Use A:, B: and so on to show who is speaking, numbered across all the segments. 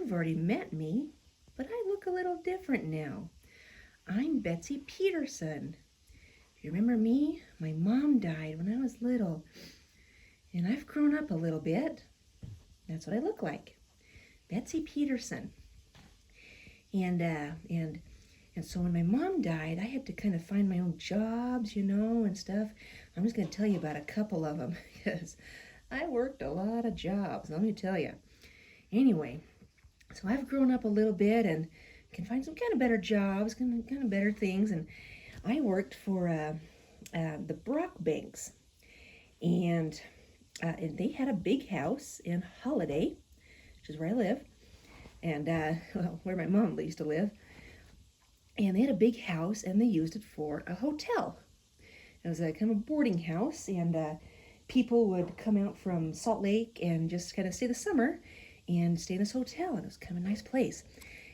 A: you've already met me, but I look a little different now. I'm Betsy Pedersen. If you remember me, my mom died when I was little, and I've grown up a little bit. That's what I look like, Betsy Pedersen. And so when my mom died, I had to kind of find my own jobs, and stuff. I'm just going to tell you about a couple of them because I worked a lot of jobs, let me tell you. Anyway, so I've grown up a little bit and can find some kind of better jobs, kind of better things. And I worked for the Brockbanks, and they had a big house in Holiday, which is where I live, and where my mom used to live. And they had a big house, and they used it for a hotel. It was a kind of a boarding house, and people would come out from Salt Lake and just kind of stay the summer and stay in this hotel, and it was kind of a nice place.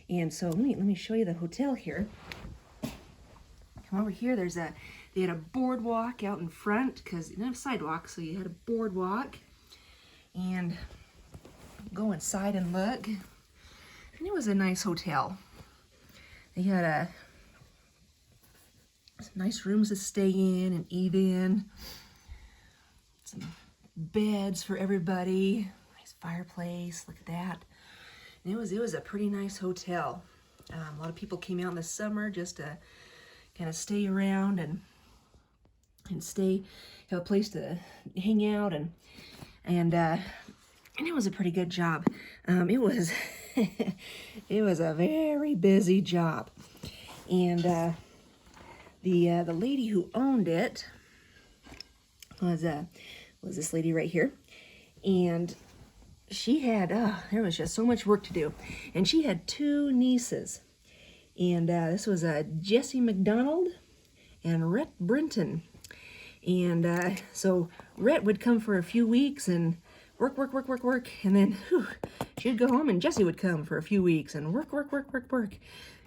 A: And so let me show you the hotel here. Come over here. They had a boardwalk out in front because they didn't have sidewalks, so you had a boardwalk. And go inside and look. And it was a nice hotel. They had some nice rooms to stay in and eat in. Some beds for everybody. Nice fireplace. Look at that. And it was a pretty nice hotel. A lot of people came out in the summer just to kind of stay around and have a place to hang out, and it was a pretty good job. It was it was a very busy job, and the lady who owned it was this lady right here, and she had there was just so much work to do, and she had two nieces, and this was Jessie McDonald and Rhett Brinton, and so Rhett would come for a few weeks and work, and then she'd go home, and Jessie would come for a few weeks and work,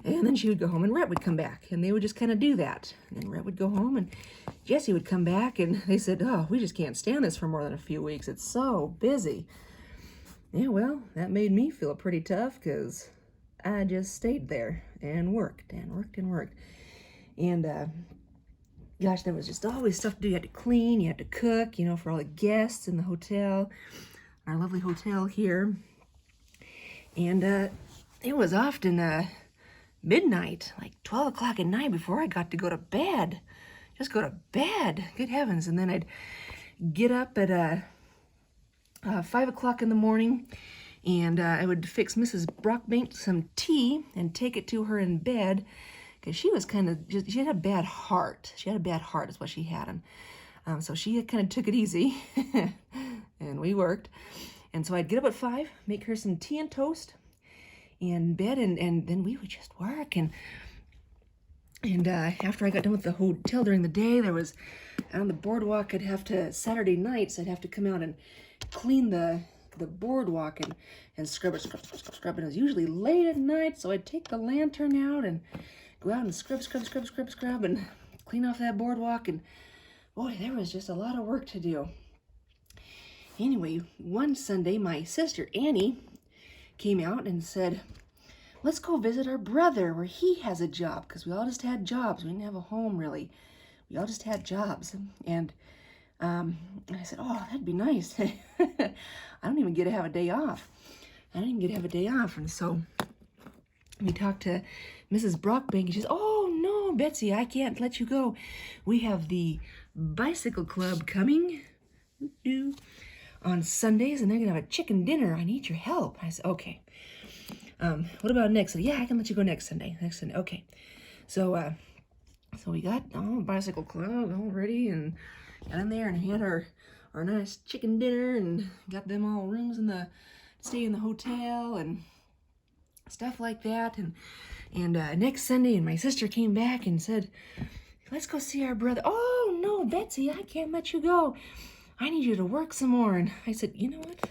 A: and then she would go home, and Rhett would come back, and they would just kind of do that. And then Rhett would go home, and Jessie would come back, and they said, "Oh, we just can't stand this for more than a few weeks. It's so busy." Yeah, well, that made me feel pretty tough because I just stayed there and worked. And gosh, there was just always stuff to do. You had to clean, you had to cook, for all the guests in the hotel, our lovely hotel here. And it was often midnight, like 12 o'clock at night before I got to go to bed. Just go to bed, good heavens. And then I'd get up at 5 o'clock in the morning, and I would fix Mrs. Brockbank some tea and take it to her in bed, because she was she had a bad heart. She had a bad heart is what she had. And so she kind of took it easy, and we worked. And so I'd get up at 5, make her some tea and toast in bed, and then we would just work. And after I got done with the hotel during the day, there was, on the boardwalk, Saturday nights, I'd have to come out and clean the boardwalk and scrub it. And it was usually late at night, so I'd take the lantern out and go out and scrub and clean off that boardwalk. And boy, there was just a lot of work to do. Anyway, one Sunday, my sister Annie came out and said, "Let's go visit our brother where he has a job," because we all just had jobs. We didn't have a home, really. We all just had jobs. And I said, "Oh, that'd be nice." I don't even get to have a day off. And so we talked to Mrs. Brockbank, and she says, "Oh, no, Betsy, I can't let you go. We have the bicycle club coming on Sundays, and they're going to have a chicken dinner. I need your help." I said, "Okay. What about next Sunday?" "Yeah, I can let you go next Sunday. Okay." So we got all bicycle club all ready and got in there and had our nice chicken dinner and got them all rooms stay in the hotel and stuff like that. And next Sunday, and my sister came back and said, "Let's go see our brother." "Oh, no, Betsy, I can't let you go. I need you to work some more." And I said, "You know what?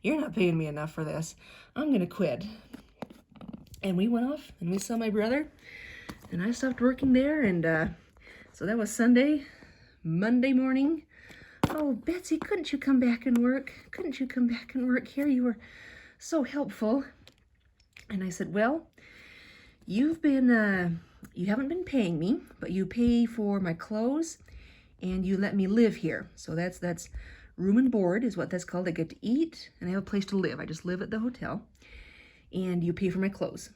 A: You're not paying me enough for this. I'm going to quit." And we went off and we saw my brother, and I stopped working there. And so that was Sunday. Monday morning, "Oh, Betsy, couldn't you come back and work? Here you were so helpful. And I said, well, you haven't been paying me, but you pay for my clothes and you let me live here. So that's room and board is what that's called. I get to eat and I have a place to live. I just live at the hotel and you pay for my clothes.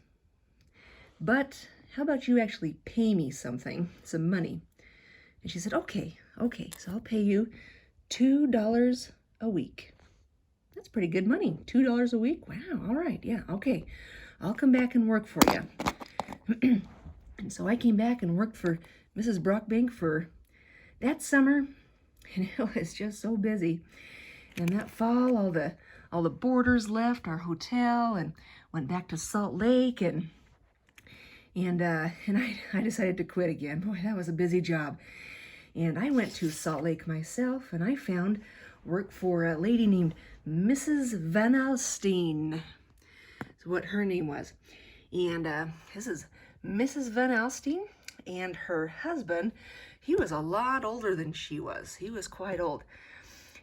A: But how about you actually pay me something, some money? And she said, okay, so I'll pay you $2 a week. That's pretty good money, $2 a week. Wow, all right, yeah, okay. I'll come back and work for you. And so I came back and worked for Mrs. Brockbank for that summer, and it was just so busy. And that fall, all the boarders left our hotel and went back to Salt Lake, and I decided to quit again. Boy, that was a busy job. And I went to Salt Lake myself, and I found work for a lady named Mrs. Van Alstyne. That's what her name was. And this is Mrs. Van Alstyne, and her husband, he was a lot older than she was. He was quite old.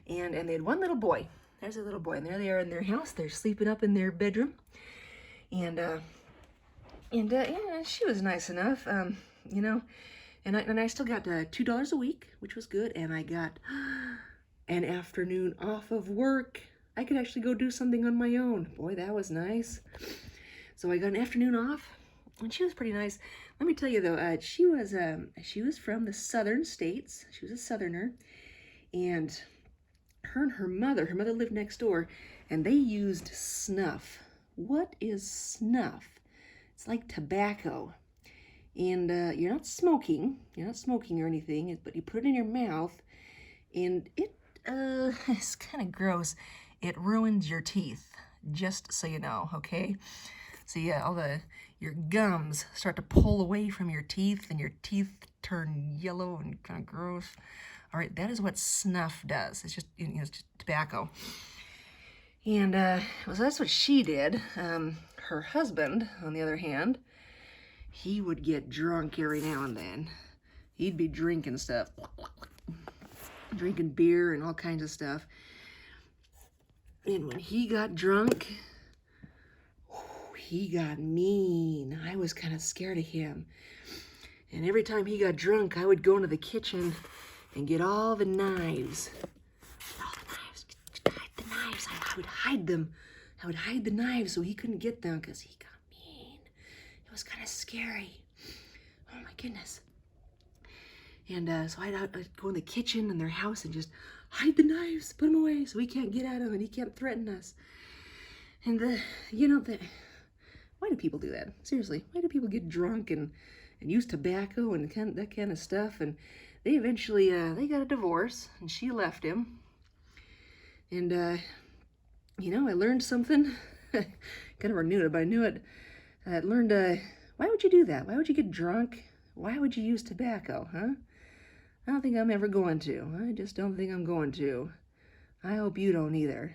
A: And they had one little boy. There's a little boy, and there they are in their house. They're sleeping up in their bedroom. And yeah, she was nice enough, you know. And I still got $2 a week, which was good. And I got an afternoon off of work. I could actually go do something on my own. Boy, that was nice. So I got an afternoon off, and she was pretty nice. Let me tell you though, she was from the southern states. She was a southerner, and her mother lived next door, and they used snuff. What is snuff? It's like tobacco. And you're not smoking or anything, but you put it in your mouth, and it's kind of gross. It ruins your teeth, just so you know, okay? So yeah, your gums start to pull away from your teeth, and your teeth turn yellow and kind of gross. All right, that is what snuff does. It's just, it's just tobacco. And so that's what she did. Her husband, on the other hand, he would get drunk every now and then. He'd be drinking stuff, drinking beer and all kinds of stuff. And when he got drunk, he got mean. I was kind of scared of him. And every time he got drunk, I would go into the kitchen and get all the knives. I would hide them. I would hide the knives so he couldn't get them because he got mean. It was kind of scary. Oh my goodness. And so I'd go in the kitchen in their house and just hide the knives, put them away so he can't get at them and he can't threaten us. And why do people do that? Seriously, why do people get drunk and use tobacco and that kind of stuff? And they eventually, they got a divorce, and she left him. And, I learned something. I never knew it, but I knew it. I learned, why would you do that? Why would you get drunk? Why would you use tobacco, huh? I don't think I'm ever going to. I just don't think I'm going to. I hope you don't either.